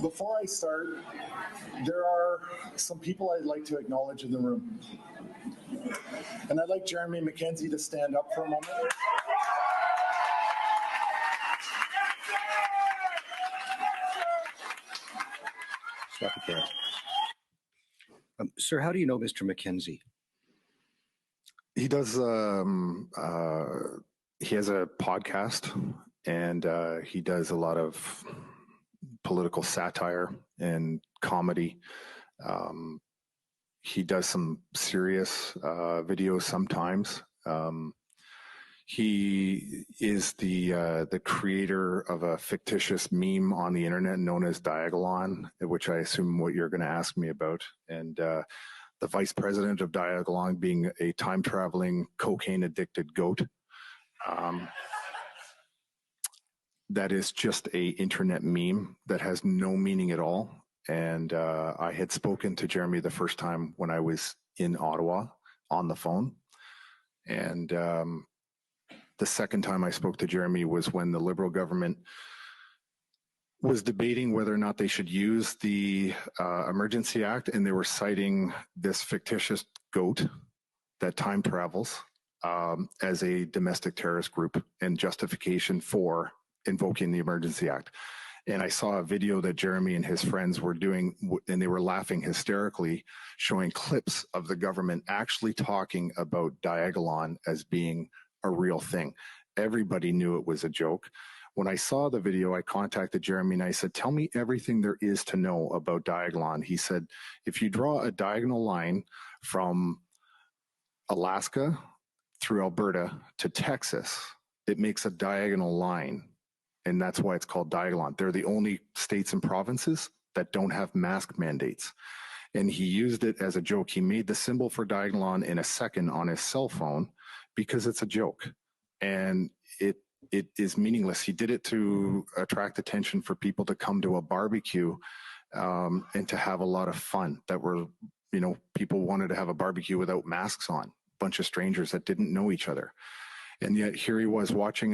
Before I start, there are some people I'd like to acknowledge in the room. And I'd like Jeremy McKenzie to stand up for a moment. Stop it there. Sir, how do you know Mr. McKenzie? He does. He has a podcast, and he does a lot of political satire and comedy. He does some serious videos sometimes. He is the creator of a fictitious meme on the internet known as Diagolon, which I assume what you're going to ask me about. And the vice president of Diagolon being a time-traveling, cocaine-addicted goat. That is just a internet meme that has no meaning at all. And I had spoken to Jeremy the first time when I was in Ottawa on the phone. And the second time I spoke to Jeremy was when the Liberal government was debating whether or not they should use the Emergency Act, and they were citing this fictitious goat that time travels as a domestic terrorist group and justification for invoking the Emergency Act. And I saw a video that Jeremy and his friends were doing, and they were laughing hysterically, showing clips of the government actually talking about Diagolon as being a real thing. Everybody knew it was a joke. When I saw the video, I contacted Jeremy and I said, tell me everything there is to know about Diagolon. He said, if you draw a diagonal line from Alaska through Alberta to Texas, it makes a diagonal line. And that's why it's called Diagolon. They're the only states and provinces that don't have mask mandates. And he used it as a joke. He made the symbol for Diagolon in a second on his cell phone because it's a joke. And it is meaningless. He did it to attract attention for people to come to a barbecue and to have a lot of fun. That were, people wanted to have a barbecue without masks on. A bunch of strangers that didn't know each other. And yet here he was watching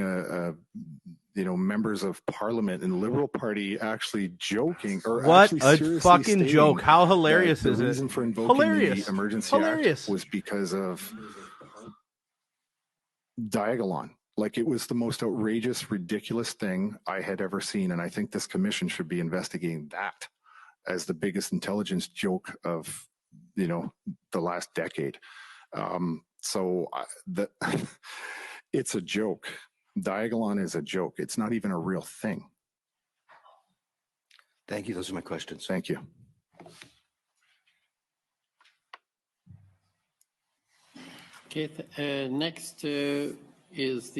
members of parliament and Liberal Party actually joking or what actually a fucking joke. How hilarious is it? The reason for invoking the Emergency Act was because of Diagolon. Like, it was the most outrageous, ridiculous thing I had ever seen. And I think this commission should be investigating that as the biggest intelligence joke of, the last decade. It's a joke. Diagolon is a joke. It's not even a real thing. Thank you. Those are my questions. Thank you. Okay. Next is the